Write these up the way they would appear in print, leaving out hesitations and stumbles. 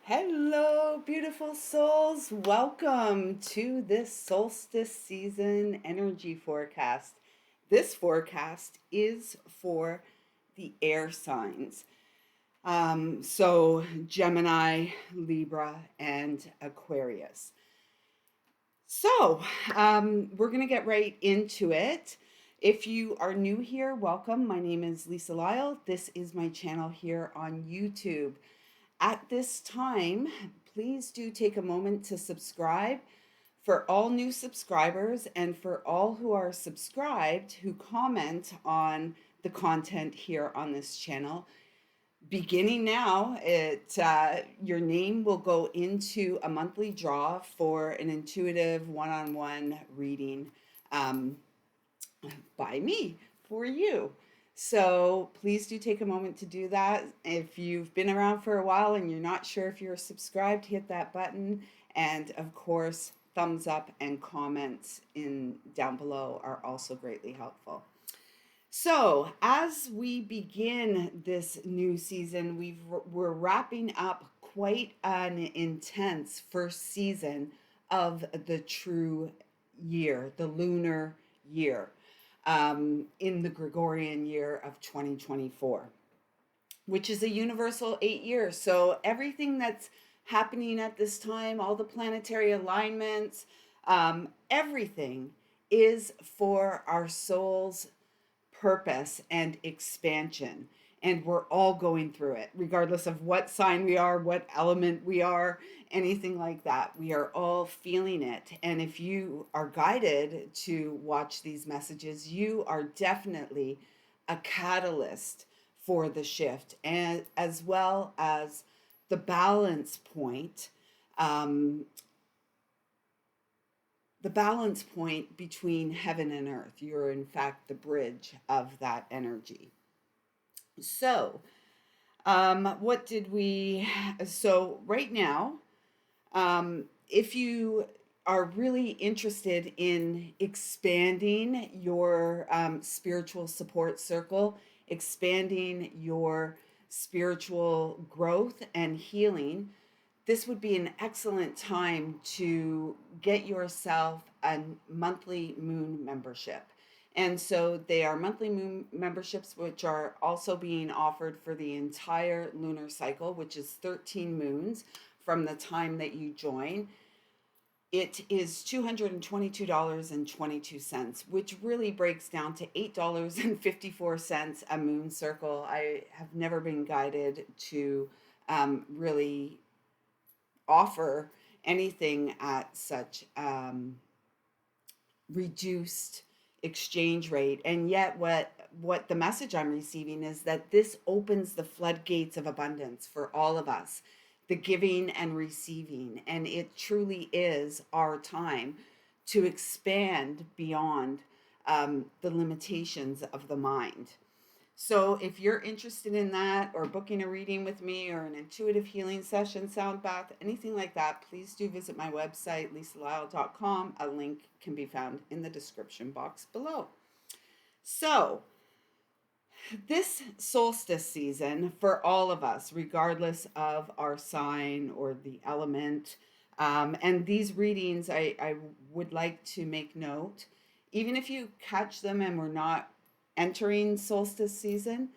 Hello, beautiful souls. Welcome to this Solstice Season Energy Forecast. This forecast is for the air signs. So, Gemini, Libra, and Aquarius. We're going to get right into it. If you are new here, welcome. My name is Lyle. This is my channel here on YouTube. At this time, please do take a moment to subscribe. For all new subscribers and for all who are subscribed who comment on the content here on this channel, beginning now, your name will go into a monthly draw for an intuitive one-on-one reading um, by me for you. So please do take a moment to do that. If you've been around for a while and you're not sure if you're subscribed, hit that button. And of course, thumbs up and comments in down below are also greatly helpful. So as we begin this new season, we're wrapping up quite an intense first season of the true year, the lunar year, in the Gregorian year of 2024, which is a universal 8 years. So everything that's happening at this time, all the planetary alignments, everything is for our soul's purpose and expansion. And we're all going through it, regardless of what sign we are, what element we are, anything like that. We are all feeling it. And if you are guided to watch these messages, you are definitely a catalyst for the shift, and as well as the balance point, um, the balance point between heaven and earth. You're, in fact, the bridge of that energy. So, what did we? So, right now, if you are really interested in expanding your spiritual support circle, expanding your spiritual growth and healing, this would be an excellent time to get yourself a monthly moon membership. And so they are monthly moon memberships, which are also being offered for the entire lunar cycle, which is 13 moons from the time that you join. It is $222.22, which really breaks down to $8.54 a moon circle. I have never been guided to really offer anything at such reduced exchange rate. And yet what the message I'm receiving is that this opens the floodgates of abundance for all of us, the giving and receiving, and it truly is our time to expand beyond the limitations of the mind. So if you're interested in that, or booking a reading with me, or an intuitive healing session, sound bath, anything like that, please do visit my website, lisalyle.com. A link can be found in the description box below. So this solstice season, for all of us, regardless of our sign or the element, and these readings, I would like to make note, even if you catch them and we're not entering solstice season,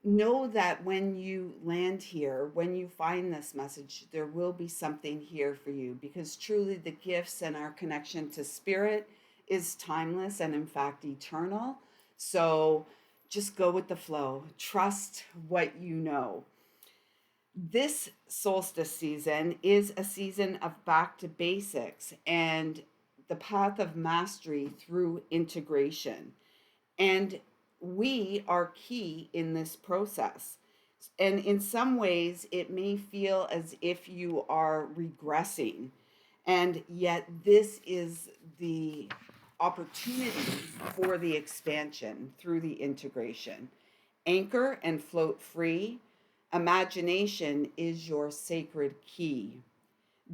know that when you land here, when you find this message, there will be something here for you, because truly the gifts and our connection to spirit is timeless and in fact eternal. So just go with the flow. Trust what you know. This solstice season is a season of back to basics and the path of mastery through integration. And we are key in this process. And in some ways, it may feel as if you are regressing. And yet, this is the opportunity for the expansion through the integration. Anchor and float free. Imagination is your sacred key.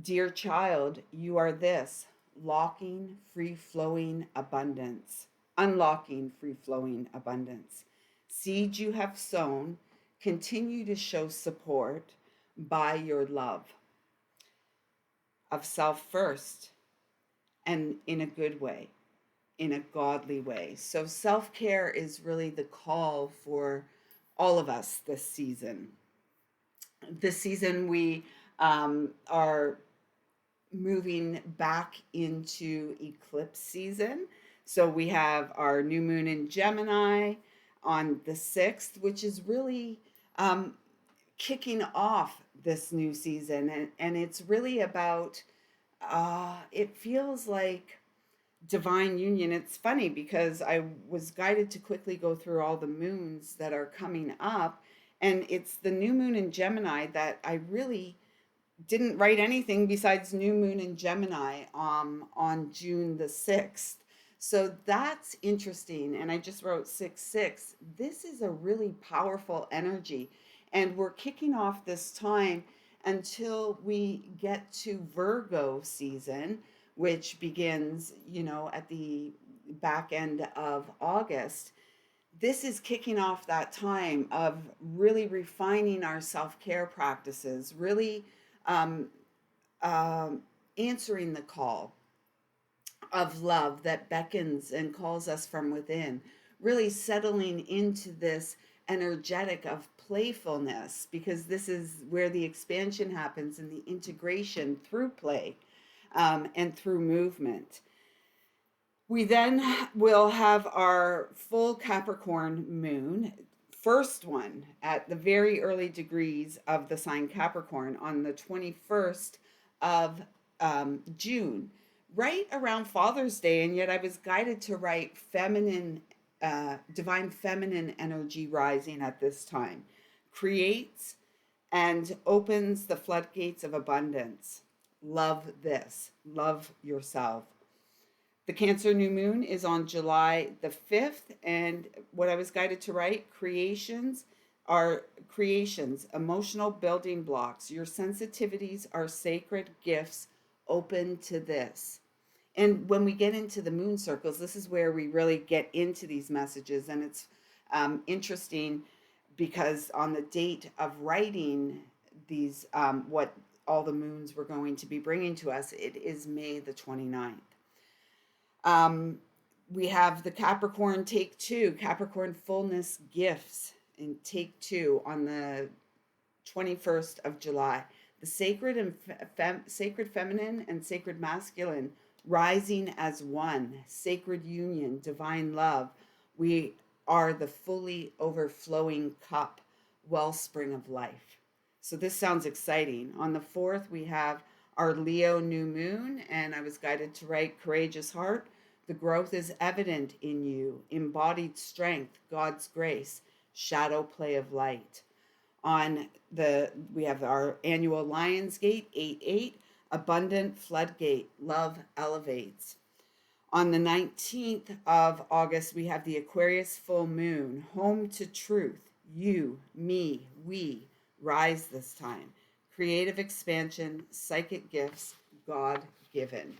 Dear child, you are this, locking free flowing abundance, unlocking free flowing abundance. Seeds you have sown continue to show support. by your love of self first, and in a good way, in a godly way. So self care is really the call for all of us this season. This season, we are moving back into eclipse season. So we have our new moon in Gemini on the 6th, which is really um, kicking off this new season. And it's really about, it feels like divine union. It's funny because I was guided to quickly go through all the moons that are coming up. And it's the new moon in Gemini that I really didn't write anything besides new moon in Gemini on June the 6th. So that's interesting. And I just wrote 6 6. This is a really powerful energy. And we're kicking off this time until we get to Virgo season, which begins, at the back end of August. This is kicking off that time of really refining our self care practices, really um, um, answering the call of love that beckons and calls us from within, really settling into this energetic of playfulness, because this is where the expansion happens and the integration through play and through movement. We then will have our full Capricorn moon, first one at the very early degrees of the sign Capricorn on the 21st of June, right around Father's Day. And yet I was guided to write feminine, divine feminine energy rising at this time. Creates and opens the floodgates of abundance. Love this. Love yourself. The Cancer new moon is on July the 5th, and what I was guided to write, creations, emotional building blocks. Your sensitivities are sacred gifts. Open to this. And when we get into the moon circles, this is where we really get into these messages. And it's interesting because on the date of writing these, what all the moons were going to be bringing to us, it is May the 29th. Um, we have the Capricorn take two, Capricorn fullness gifts in take two on the 21st of July. The sacred and sacred feminine and sacred masculine rising as one, sacred union, divine love. We are the fully overflowing cup, wellspring of life. So this sounds exciting. On the 4th, we have our Leo new moon, and I was guided to write courageous heart. The growth is evident in you, embodied strength, God's grace, shadow play of light. We have our annual Lion's Gate 8-8, abundant floodgate, love elevates. On the 19th of August, we have the Aquarius full moon, home to truth, you, me, we, rise this time. Creative expansion, psychic gifts, God given.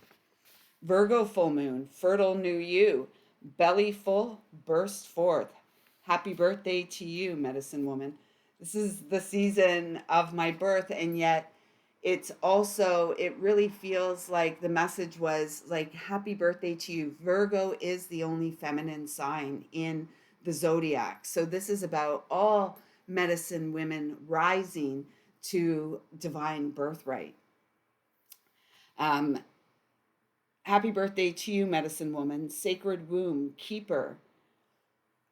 Virgo full moon, fertile new you, belly full, burst forth. Happy birthday to you, medicine woman. This is the season of my birth, and yet it really feels like the message was like, happy birthday to you. Virgo is the only feminine sign in the zodiac. So this is about all medicine women rising to divine birthright. Happy birthday to you, medicine woman, sacred womb, keeper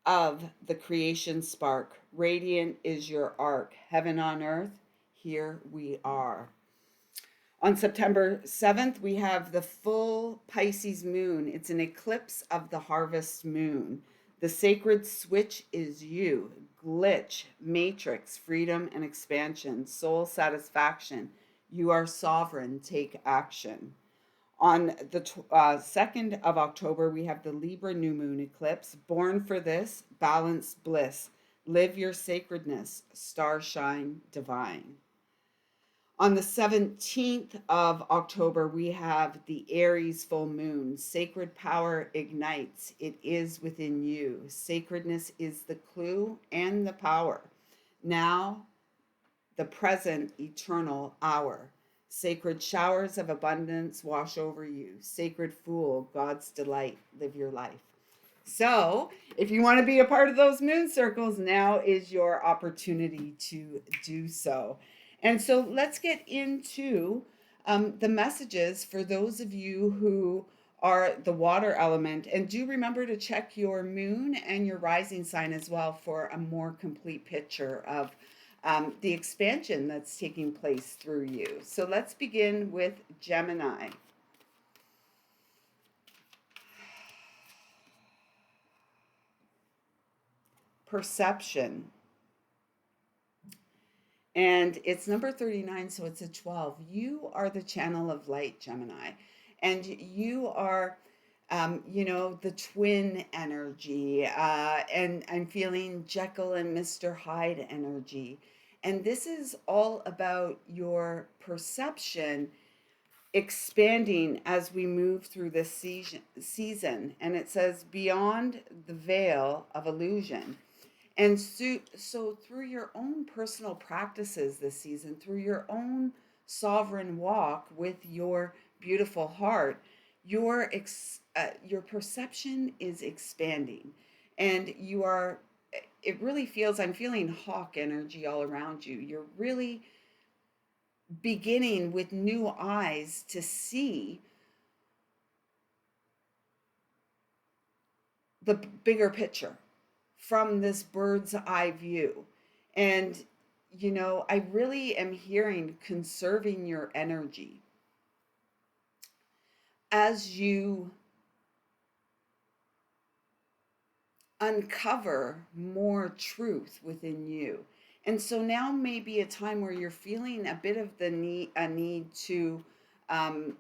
of the creation spark. Radiant is your arc. Heaven on earth, here we are. On September 7th, we have the full Pisces moon. It's an eclipse of the harvest moon. The sacred switch is you. Glitch, matrix, freedom and expansion, soul satisfaction. You are sovereign. Take action. On the 2nd of October, we have the Libra new moon eclipse. Born for this, balance, bliss. Live your sacredness, star shine, divine. On the 17th of October, we have the Aries full moon. Sacred power ignites. It is within you. Sacredness is the clue and the power. Now, the present eternal hour. Sacred showers of abundance wash over you. Sacred fool, God's delight, live your life. So, if you want to be a part of those moon circles, now is your opportunity to do so. And so, let's get into the messages for those of you who are the water element. And do remember to check your moon and your rising sign as well for a more complete picture of the expansion that's taking place through you. So, let's begin with Gemini. Perception. And it's number 39, so it's a 12. You are the channel of light, Gemini. And you are, the twin energy. And I'm feeling Jekyll and Mr. Hyde energy. And this is all about your perception expanding as we move through this season. And it says, beyond the veil of illusion. And so through your own personal practices this season, through your own sovereign walk with your beautiful heart, your perception is expanding, and you are. It really feels. I'm feeling hawk energy all around you. You're really beginning with new eyes to see the bigger picture from this bird's eye view. And, I really am hearing conserving your energy as you uncover more truth within you. And so now may be a time where you're feeling a bit of a need to, um,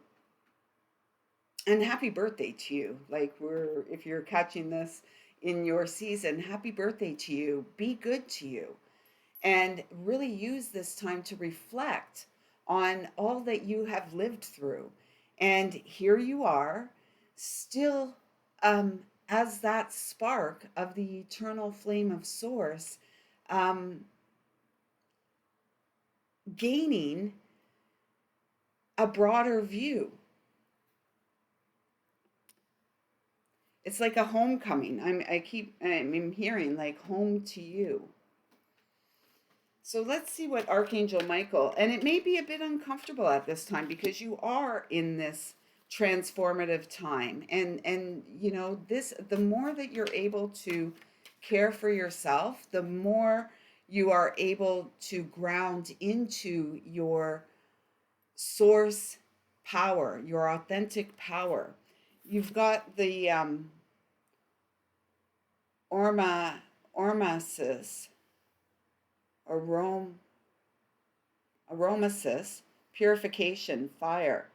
and happy birthday to you. If you're catching this in your season, happy birthday to you. Be good to you. And really use this time to reflect on all that you have lived through. And here you are, still as that spark of the eternal flame of source, um, gaining a broader view. It's like a homecoming. I'm hearing like home to you. So let's see what Archangel Michael, and it may be a bit uncomfortable at this time because you are in this transformative time. And this, the more that you're able to care for yourself, the more you are able to ground into your source power, your authentic power. You've got the Ormasis, aromasis, purification, fire.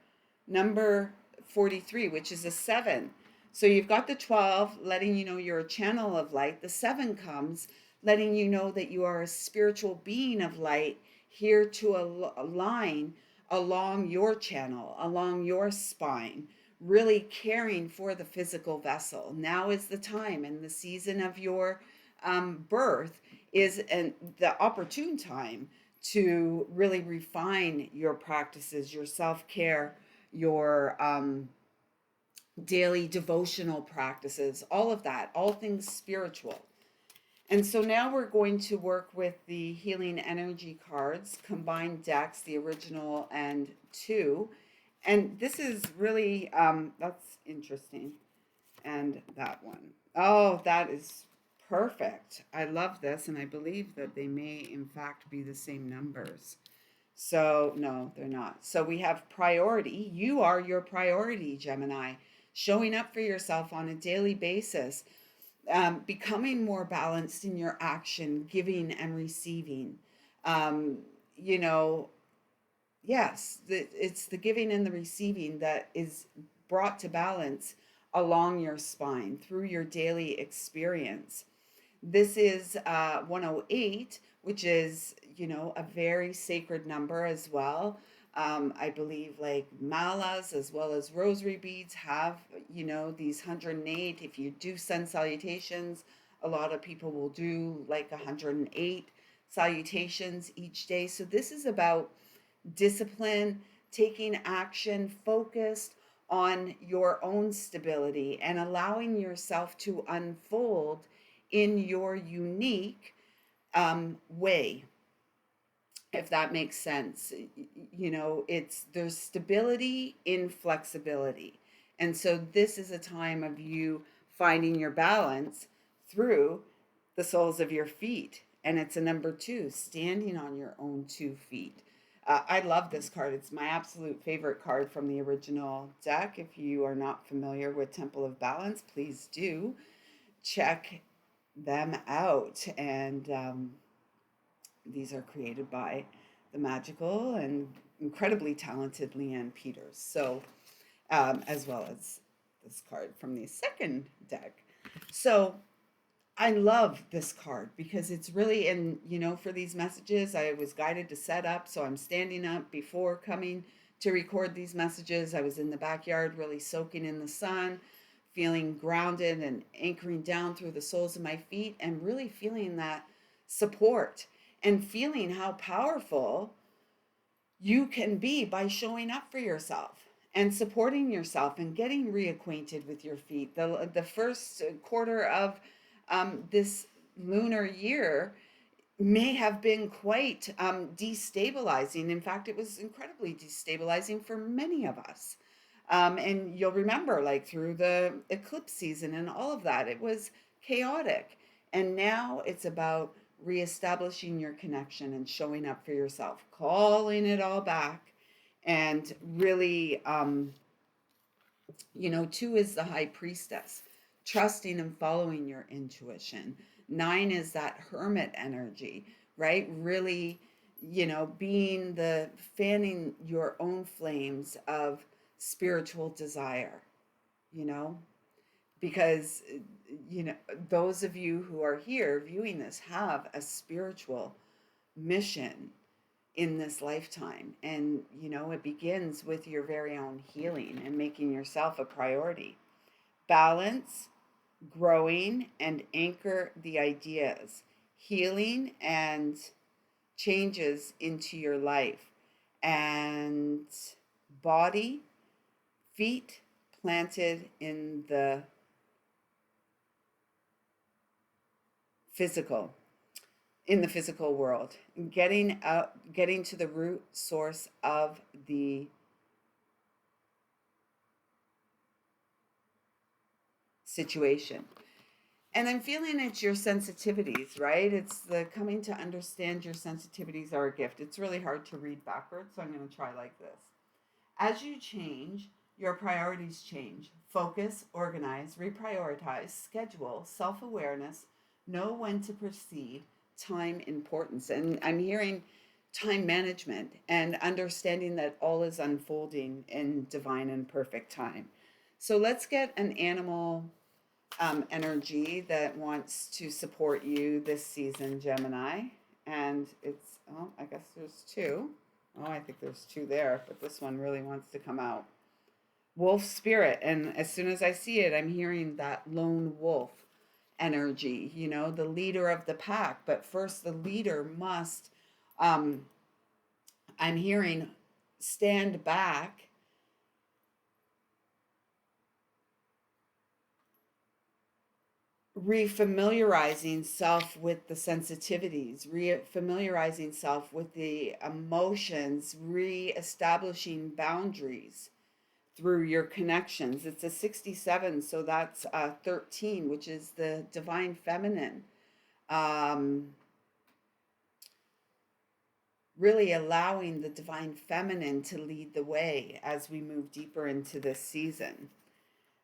Number 43, which is a 7. So you've got the 12, letting you know you're a channel of light. The 7 comes, letting you know that you are a spiritual being of light, here to align along your channel, along your spine, really caring for the physical vessel. Now is the time, and the season of your birth is the opportune time to really refine your practices, your self-care, your daily devotional practices, all of that, all things spiritual. And so now we're going to work with the healing energy cards, combined decks, the original and 2. And this is really, that's interesting. And that one. Oh, that is perfect. I love this, and I believe that they may, in fact, be the same numbers. So, no, they're not. So we have priority. You are your priority, Gemini. Showing up for yourself on a daily basis, becoming more balanced in your action, giving and receiving. Um, you know, yes, it's the giving and the receiving that is brought to balance along your spine through your daily experience. This is 108, which is, a very sacred number as well. I believe like malas as well as rosary beads have, these 108. If you do sun salutations, a lot of people will do like 108. salutations each day. So this is about discipline, taking action, focused on your own stability and allowing yourself to unfold in your unique way, if that makes sense. It's there's stability in flexibility. And so this is a time of you finding your balance through the soles of your feet. And it's a number 2, standing on your own 2 feet. I love this card. It's my absolute favorite card from the original deck. If you are not familiar with Temple of Balance, please do check them out. And these are created by the magical and incredibly talented Leanne Peters. So, as well as this card from the second deck. So, I love this card because it's really, and for these messages, I was guided to set up. So I'm standing up before coming to record these messages. I was in the backyard, really soaking in the sun, feeling grounded and anchoring down through the soles of my feet, and really feeling that support and feeling how powerful you can be by showing up for yourself and supporting yourself and getting reacquainted with your feet. The first quarter of this lunar year may have been quite destabilizing. In fact, it was incredibly destabilizing for many of us. And you'll remember, like through the eclipse season and all of that, it was chaotic. And now it's about reestablishing your connection and showing up for yourself, calling it all back, and really, 2 is the high priestess, trusting and following your intuition. 9 is that hermit energy, right? Really, being fanning your own flames of spiritual desire, you know, because, those of you who are here viewing this have a spiritual mission in this lifetime. And, it begins with your very own healing and making yourself a priority. Balance, growing, and anchor the ideas, healing and changes into your life. And body, feet planted in the physical world, getting to the root source of the situation. And I'm feeling it's your sensitivities, right? It's the coming to understand your sensitivities are a gift. It's really hard to read backwards, so I'm going to try like this. As you change, your priorities change. Focus, organize, reprioritize, schedule, self-awareness, know when to proceed, time importance. And I'm hearing time management and understanding that all is unfolding in divine and perfect time. So let's get an animal energy that wants to support you this season, Gemini. And it's, I guess there's 2. I think there's 2 there, but this one really wants to come out. Wolf spirit. And as soon as I see it, I'm hearing that lone wolf energy, the leader of the pack. But first, the leader must, I'm hearing, stand back, refamiliarizing self with the sensitivities, refamiliarizing self with the emotions, reestablishing boundaries through your connections. It's a 67, so that's 13, which is the divine feminine. Really allowing the divine feminine to lead the way as we move deeper into this season.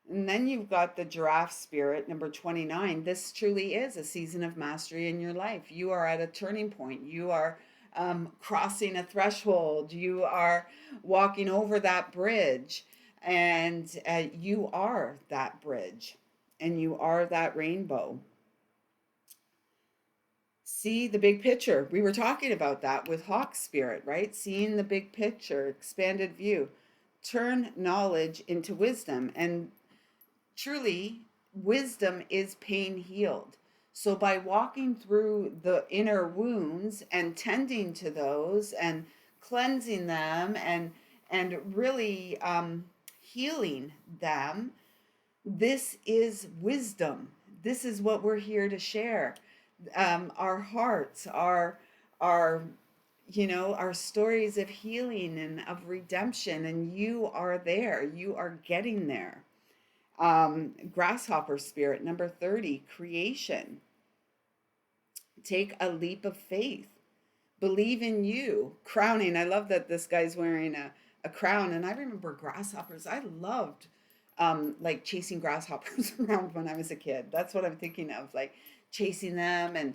And then you've got the giraffe spirit, number 29. This truly is a season of mastery in your life. You are at a turning point. You are crossing a threshold. You are walking over that bridge. And you are that bridge. And you are that rainbow. See the big picture. We were talking about that with hawk spirit, right? Seeing the big picture, expanded view. Turn knowledge into wisdom. And truly, wisdom is pain healed. So by walking through the inner wounds and tending to those and cleansing them and really healing them, this is wisdom. This is what we're here to share. Our hearts, our our stories of healing and of redemption, and you are there. You are getting there. Grasshopper spirit, number 30, creation. Take a leap of faith. Believe in you. Crowning. I love that this guy's wearing a crown. And I remember grasshoppers. I loved like chasing grasshoppers around when I was a kid. That's what I'm thinking of, like chasing them and,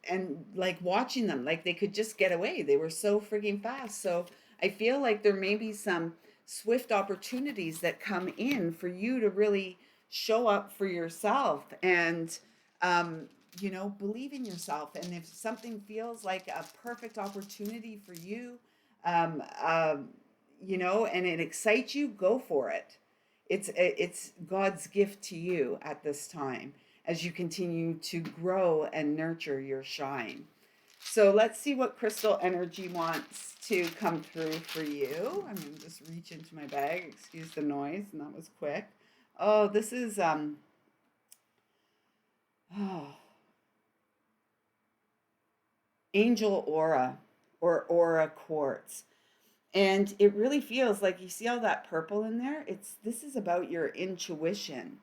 and like watching them, like they could just get away. They were so freaking fast. So I feel like there may be some swift opportunities that come in for you to really show up for yourself and, um, believe in yourself. And if something feels like a perfect opportunity for you, um, um, and it excites you, go for it. It's God's gift to you at this time as you continue to grow and nurture your shine. So let's see what crystal energy wants to come through for you. I'm going to just reach into my bag. Excuse the noise, and that was quick. Oh, this is oh, angel aura or aura quartz. And it really feels like, you see all that purple in there? This is about your intuition,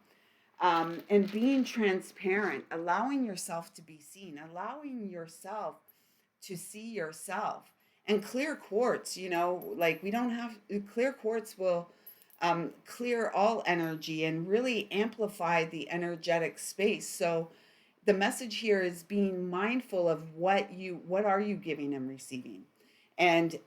and being transparent, allowing yourself to be seen, allowing yourself to see yourself. And clear quartz, like we don't have, clear quartz will clear all energy and really amplify the energetic space. So the message here is being mindful of what are you giving and receiving, and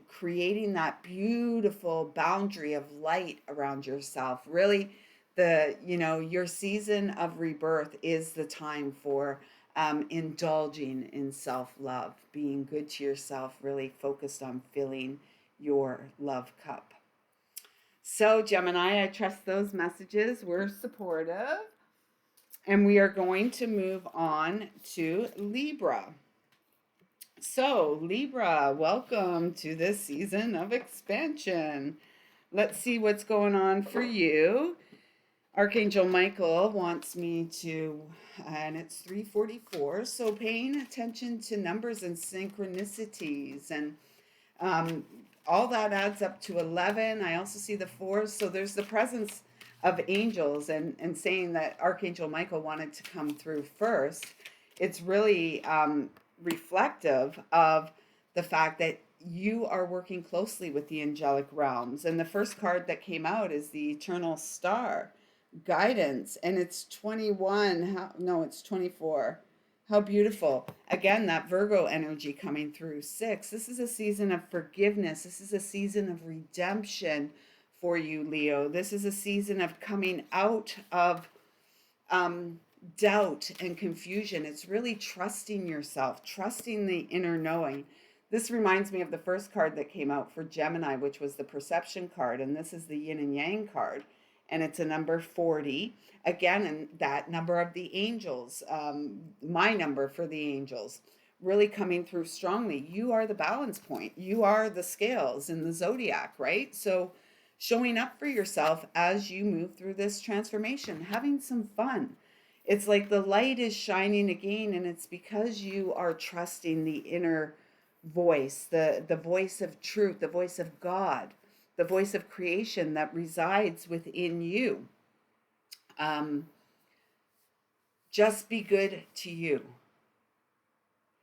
creating that beautiful boundary of light around yourself. Really, your season of rebirth is the time for indulging in self-love, being good to yourself, really focused on filling your love cup. So Gemini, I trust those messages were supportive. And we are going to move on to Libra. So, Libra, welcome to this season of expansion. Let's see what's going on for you. Archangel Michael wants me to, and it's 3:44. So, paying attention to numbers and synchronicities, and all that adds up to 11. I also see the fours. So, there's the presence of angels, and saying that Archangel Michael wanted to come through first. It's really reflective of the fact that you are working closely with the angelic realms. And the first card that came out is the Eternal Star, guidance, and it's 21. No, it's 24. How beautiful. Again, that Virgo energy coming through. 6. This is a season of forgiveness. This is a season of redemption for you, Leo. This is a season of coming out of doubt and confusion. It's really trusting yourself, trusting the inner knowing. This reminds me of the first card that came out for Gemini, which was the perception card. And this is the yin and yang card. And it's a number 40. Again, and that number of the angels, my number for the angels, really coming through strongly. You are the balance point. You are the scales in the zodiac, right? So showing up for yourself as you move through this transformation, having some fun. It's like the light is shining again, and it's because you are trusting the inner voice, the voice of truth, the voice of God, the voice of creation that resides within you. Just be good to you.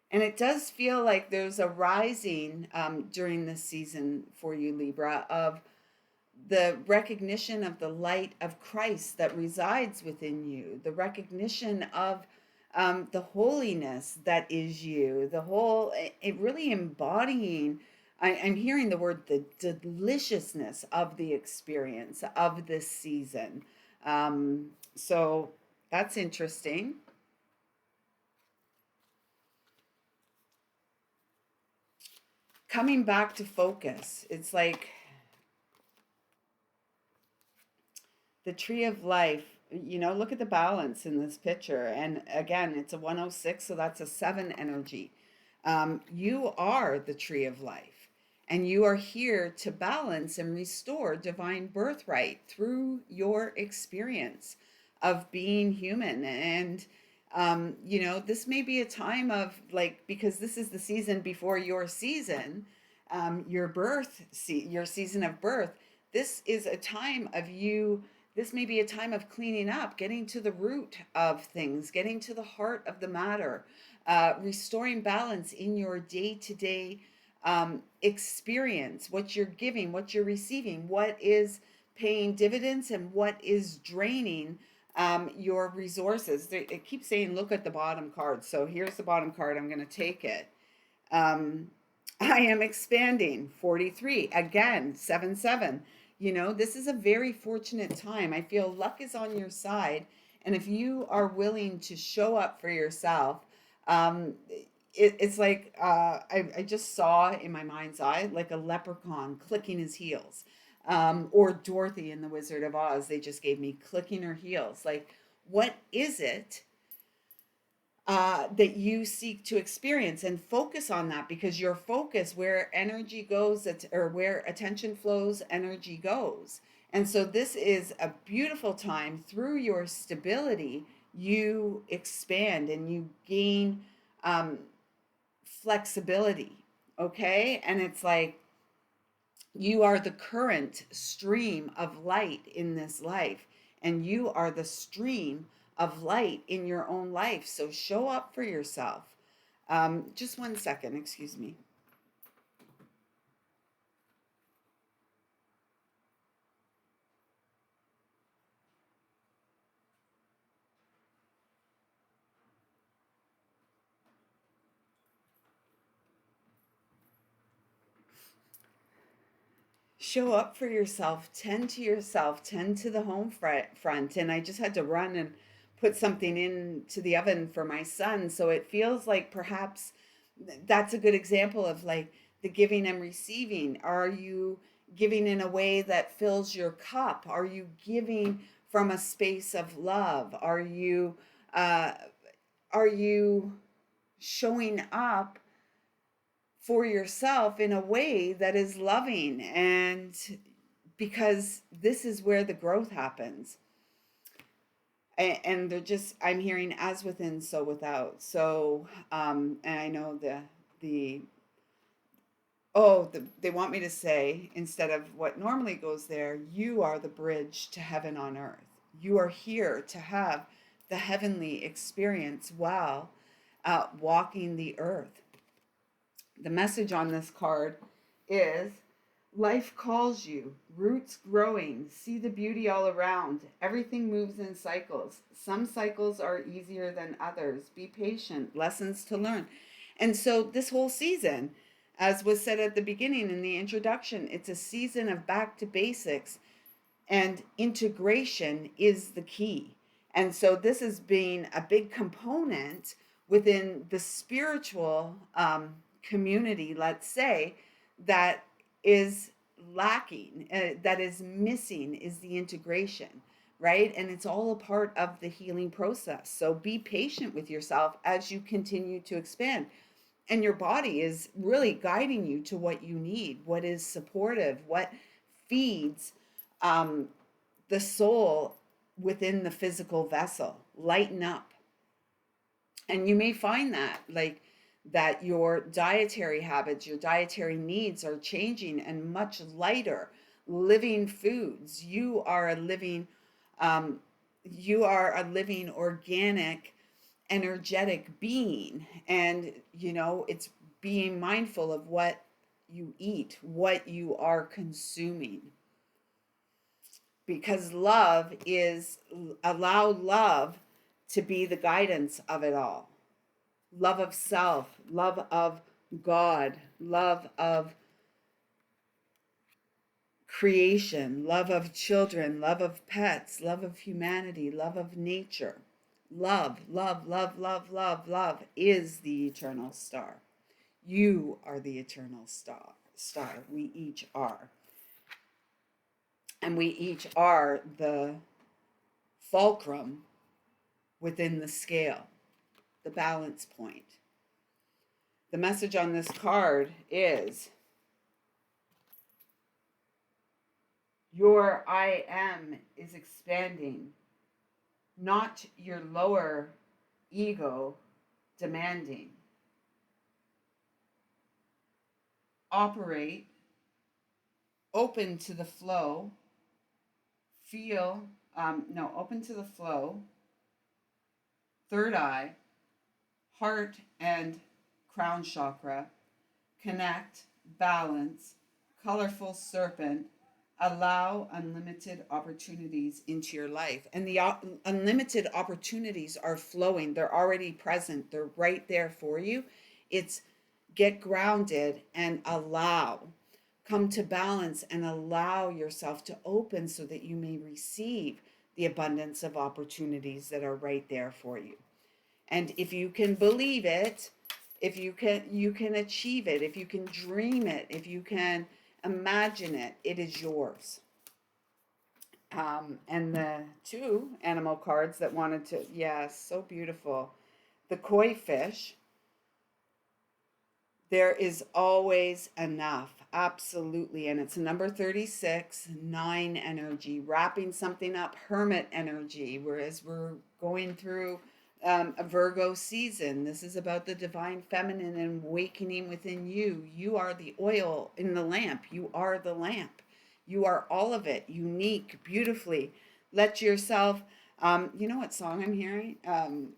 And it does feel like there's a rising during this season for you, Libra, of the recognition of the light of Christ that resides within you, the recognition of the holiness that is you, it really embodying, I'm hearing the word, the deliciousness of the experience of this season. So that's interesting. Coming back to focus, it's like the tree of life Look at the balance in this picture. And again, it's a 106, so that's a 7 energy. You are the tree of life, and you are here to balance and restore divine birthright through your experience of being human. And, this may be a time of like, because this is the season before your season, your season of birth. This is a time of you. This may be a time of cleaning up, getting to the root of things, getting to the heart of the matter, restoring balance in your day to day experience, what you're giving, what you're receiving, what is paying dividends, and what is draining your resources. It keeps saying, look at the bottom card. So here's the bottom card. I'm going to take it. I am expanding. 43. Again, 7 7. This is a very fortunate time. I feel luck is on your side. And if you are willing to show up for yourself, it's like I just saw in my mind's eye like a leprechaun clicking his heels, or Dorothy in The Wizard of Oz. They just gave me clicking her heels. Like, what is it that you seek to experience, and focus on that, because your focus, where energy goes, or where attention flows, energy goes. And so this is a beautiful time. Through your stability, you expand and you gain flexibility. Okay. And it's like you are the current stream of light in this life, and you are the stream of light in your own life. So show up for yourself. Just 1 second, excuse me. Show up for yourself, tend to yourself, tend to the home front. And I just had to run and put something into the oven for my son. So it feels like perhaps that's a good example of like the giving and receiving. Are you giving in a way that fills your cup? Are you giving from a space of love? Uh, are you showing up for yourself in a way that is loving? And because this is where the growth happens. And they're just, I'm hearing as within, so without. So, and I know the, they want me to say, instead of what normally goes there, you are the bridge to heaven on earth. You are here to have the heavenly experience while walking the earth. The message on this card is life calls you, roots growing, see the beauty all around. Everything moves in cycles. Some cycles are easier than others. Be patient, lessons to learn. And so, this whole season, as was said at the beginning in the introduction, it's a season of back to basics, and integration is the key. And so, this has been a big component within the spiritual community, let's say, that is lacking, that is missing, is the integration, right? And it's all a part of the healing process. So be patient with yourself as you continue to expand. And your body is really guiding you to what you need, what is supportive, what feeds the soul within the physical vessel. Lighten up. And you may find that your dietary habits, your dietary needs are changing, and much lighter living foods. You are a living, organic, energetic being. And it's being mindful of what you eat, what you are consuming. Because allow love to be the guidance of it all. Love of self, love of God, love of creation, love of children, love of pets, love of humanity, love of nature. Love, love, love, love, love, love is the eternal star. You are the eternal star. We each are. And we each are the fulcrum within the scale, the balance point. The message on this card is your I am is expanding, not your lower ego demanding. Operate open to the flow, open to the flow, third eye, heart and crown chakra, connect, balance, colorful serpent, allow unlimited opportunities into your life. And the unlimited opportunities are flowing. They're already present. They're right there for you. It's get grounded and allow. Come to balance and allow yourself to open so that you may receive the abundance of opportunities that are right there for you. And if you can believe it, if you can achieve it, if you can dream it, if you can imagine it, it is yours. And the two animal cards that wanted to, yes, so beautiful. The koi fish. There is always enough, absolutely. And it's number 36, 9 energy, wrapping something up, hermit energy. Whereas we're going through a Virgo season. This is about the divine feminine and awakening within you. You are the oil in the lamp. You are the lamp. You are all of it, unique, beautifully. Let yourself, you know what song I'm hearing,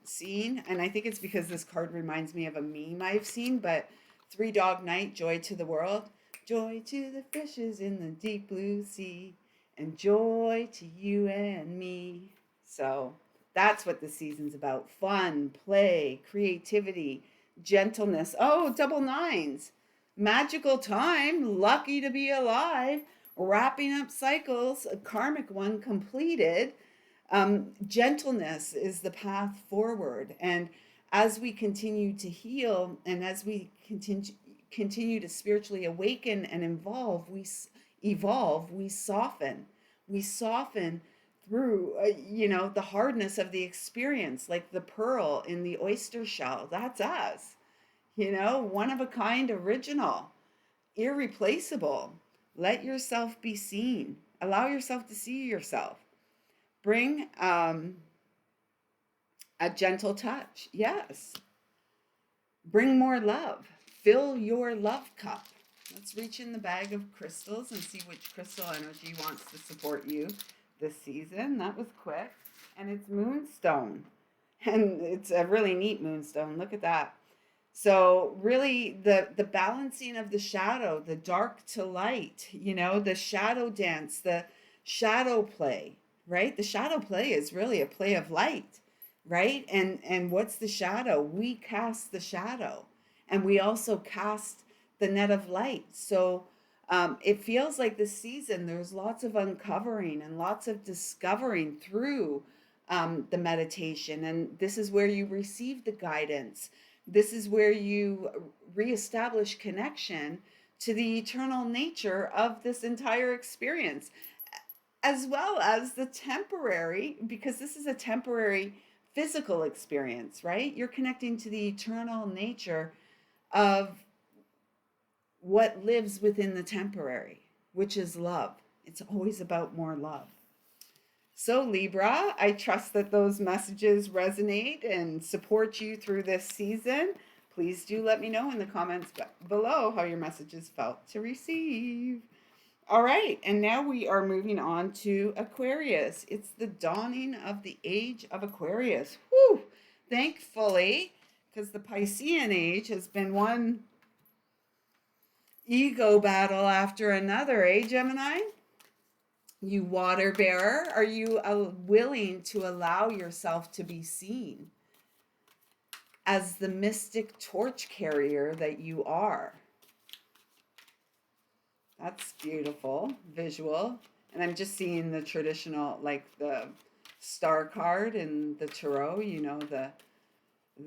seeing? And I think it's because this card reminds me of a meme I've seen, but Three Dog Night, Joy to the World. Joy to the fishes in the deep blue sea, and joy to you and me. So that's what the season's about. Fun, play, creativity, gentleness. Oh, double nines. Magical time, lucky to be alive, wrapping up cycles, a karmic one completed. Gentleness is the path forward. And as we continue to heal and as we continue to spiritually awaken and evolve, we soften. We soften through, the hardness of the experience, like the pearl in the oyster shell. That's us, one of a kind, original, irreplaceable. Let yourself be seen. Allow yourself to see yourself. Bring a gentle touch. Yes. Bring more love. Fill your love cup. Let's reach in the bag of crystals and see which crystal energy wants to support you this season. That was quick. And it's moonstone. And it's a really neat moonstone. Look at that. So really the balancing of the shadow, the dark to light, the shadow dance, the shadow play, right? The shadow play is really a play of light, right? And what's the shadow? We cast the shadow, and we also cast the net of light. So it feels like this season there's lots of uncovering and lots of discovering through the meditation. And this is where you receive the guidance. This is where you reestablish connection to the eternal nature of this entire experience, as well as the temporary, because this is a temporary physical experience, right? You're connecting to the eternal nature of what lives within the temporary, which is love. It's always about more love. So Libra, I trust that those messages resonate and support you through this season. Please do let me know in the comments below how your messages felt to receive. All right, and now we are moving on to Aquarius. It's the dawning of the age of Aquarius. Whew! Thankfully, because the Piscean age has been one ego battle after another, eh, Gemini? You water bearer, are you willing to allow yourself to be seen as the mystic torch carrier that you are? That's beautiful visual. And I'm just seeing the traditional, like the star card in the tarot,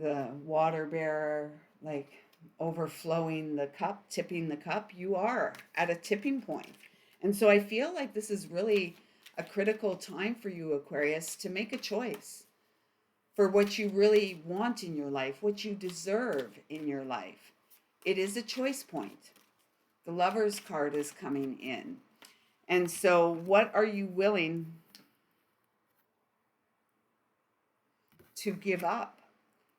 the water bearer, like overflowing the cup, tipping the cup. You are at a tipping point. And so I feel like this is really a critical time for you, Aquarius, to make a choice for what you really want in your life, what you deserve in your life. It is a choice point. The Lover's card is coming in. And so, what are you willing to give up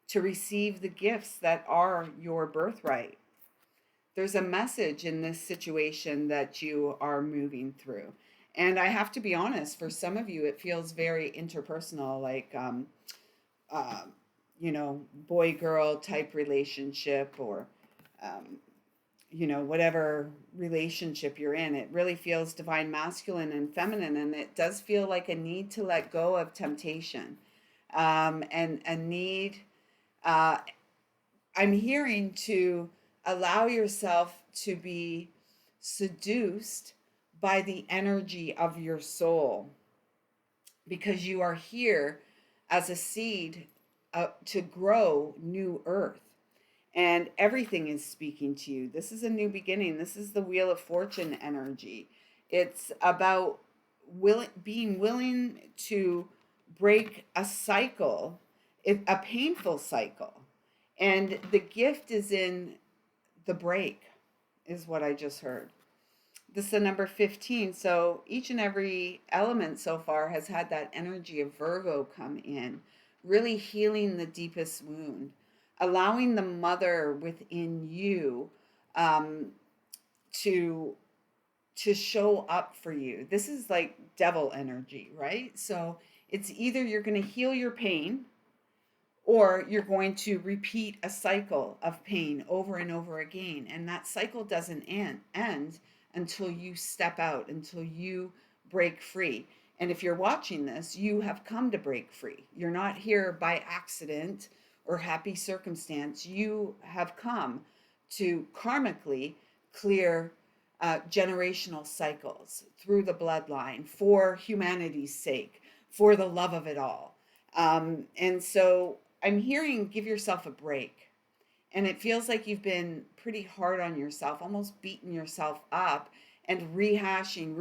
to receive the gifts that are your birthright? There's a message in this situation that you are moving through. And I have to be honest, for some of you, it feels very interpersonal, like, uh, boy girl type relationship, or, um, whatever relationship you're in. It really feels divine masculine and feminine. And it does feel like a need to let go of temptation, and a need. Uh, I'm hearing to allow yourself to be seduced by the energy of your soul, because you are here as a seed, to grow new earth. And everything is speaking to you. This is a new beginning. This is the Wheel of Fortune energy. It's about being willing to break a cycle, a painful cycle. And the gift is in the break, is what I just heard. This is the number 15. So each and every element so far has had that energy of Virgo come in, really healing the deepest wound, allowing the mother within you, um, to show up for you. This is like devil energy, right? So it's either you're going to heal your pain, or you're going to repeat a cycle of pain over and over again. And that cycle doesn't end until you step out, until you break free. And if you're watching this, you have come to break free. You're not here by accident or happy circumstance. You have come to karmically clear generational cycles through the bloodline for humanity's sake, for the love of it all. And so I'm hearing give yourself a break. And it feels like you've been pretty hard on yourself, almost beating yourself up and rehashing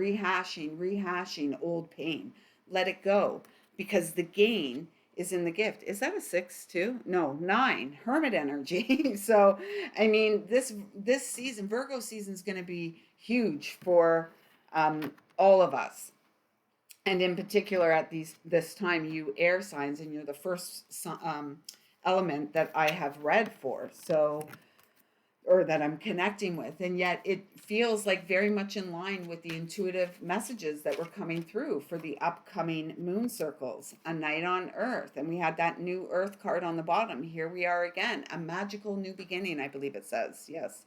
old pain. Let it go, because the gain is in the gift. Is that a 6 too? No, 9. Hermit energy. So, I mean, this season, Virgo season, is going to be huge for all of us. And in particular, at this time, you air signs, and you're the first element that I have read for, so, or that I'm connecting with. And yet it feels like very much in line with the intuitive messages that were coming through for the upcoming moon circles, a night on earth. And we had that new earth card on the bottom. Here we are again, a magical new beginning, I believe it says. Yes.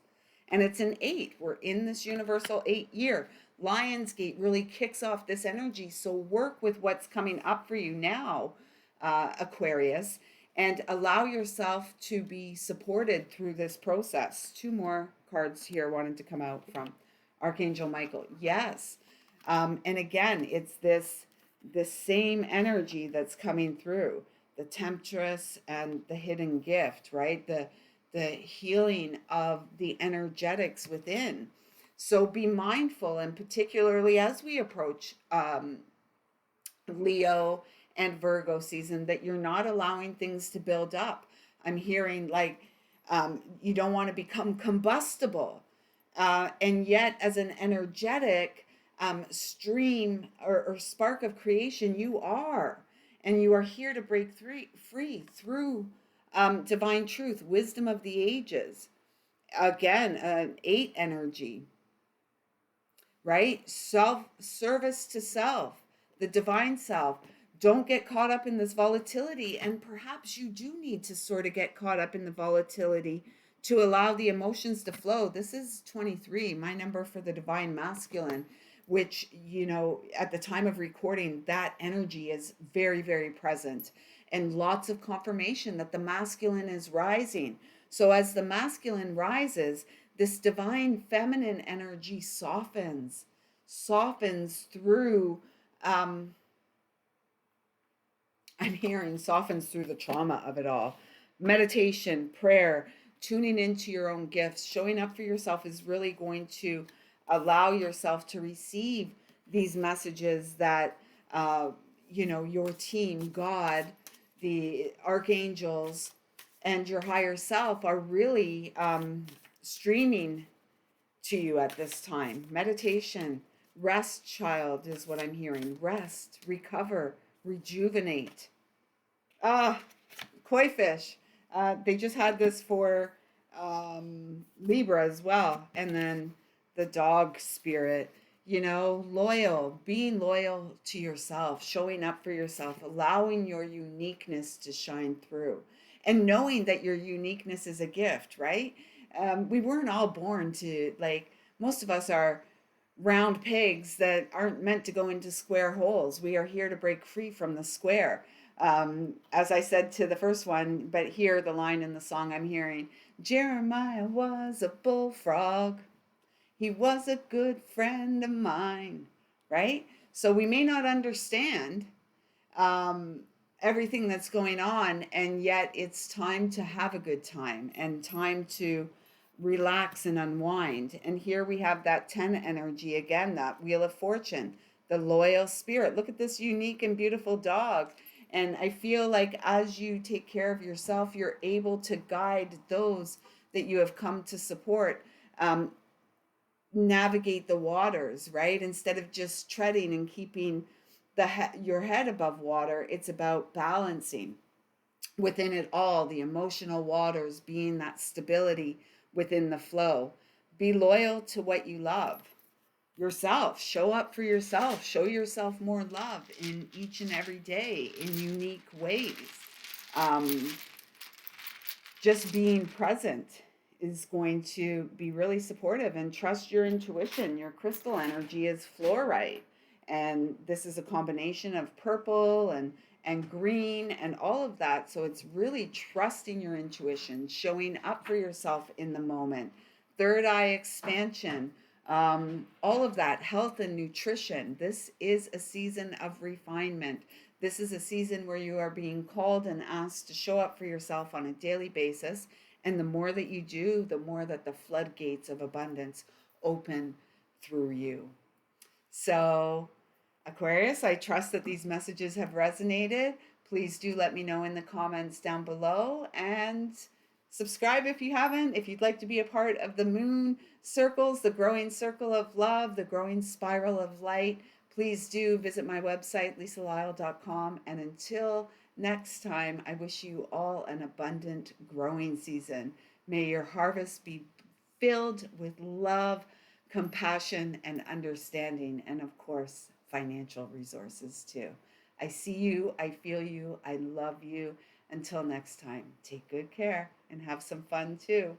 And it's an 8. We're in this universal 8 year. Lionsgate really kicks off this energy. So work with what's coming up for you now, Aquarius, and allow yourself to be supported through this process. 2 more cards here wanted to come out from Archangel Michael. Yes. And again, it's this same energy that's coming through. The temptress and the hidden gift, right? The healing of the energetics within. So be mindful, and particularly as we approach Leo and Virgo season, that you're not allowing things to build up. I'm hearing like you don't want to become combustible. And yet, as an energetic stream or spark of creation, you are. And you are here to break free through divine truth, wisdom of the ages. Again, 8 energy, right? Service to self, the divine self. Don't get caught up in this volatility. And perhaps you do need to sort of get caught up in the volatility to allow the emotions to flow. This is 23, my number for the divine masculine, which, at the time of recording, that energy is very, very present, and lots of confirmation that the masculine is rising. So as the masculine rises, this divine feminine energy softens through, I'm hearing softens through the trauma of it all. Meditation, prayer, tuning into your own gifts, showing up for yourself is really going to allow yourself to receive these messages that, uh, your team, God, the archangels, and your higher self are really streaming to you at this time. Meditation, rest, child, is what I'm hearing. Rest, recover, rejuvenate. Ah, koi fish. They just had this for Libra as well. And then the dog spirit, loyal, being loyal to yourself, showing up for yourself, allowing your uniqueness to shine through, and knowing that your uniqueness is a gift, right? We weren't all born to, like, most of us are round pegs that aren't meant to go into square holes. We are here to break free from the square. As I said to the first one, but here the line in the song I'm hearing, Jeremiah was a bullfrog. He was a good friend of mine, right? So we may not understand um, everything that's going on, and yet it's time to have a good time and time to relax and unwind. And here we have that 10 energy again, that wheel of fortune, the loyal spirit. Look at this unique and beautiful dog. And I feel like as you take care of yourself, you're able to guide those that you have come to support, um, navigate the waters, right? Instead of just treading and keeping your head above water, it's about balancing within it all, the emotional waters, being that stability within the flow. Be loyal to what you love. Yourself, show up for yourself, show yourself more love in each and every day in unique ways. Um, just being present is going to be really supportive, and trust your intuition. Your crystal energy is fluorite, and this is a combination of purple and green and all of that. So it's really trusting your intuition, showing up for yourself in the moment. Third eye expansion, all of that, health and nutrition. This is a season of refinement. This is a season where you are being called and asked to show up for yourself on a daily basis. And the more that you do, the more that the floodgates of abundance open through you. So, Aquarius, I trust that these messages have resonated. Please do let me know in the comments down below, and subscribe if you haven't. If you'd like to be a part of the moon circles, the growing circle of love, the growing spiral of light, please do visit my website, lisalyle.com. And until next time, I wish you all an abundant growing season. May your harvest be filled with love, compassion, and understanding, and of course, financial resources too. I see you, I feel you, I love you. Until next time, take good care and have some fun too.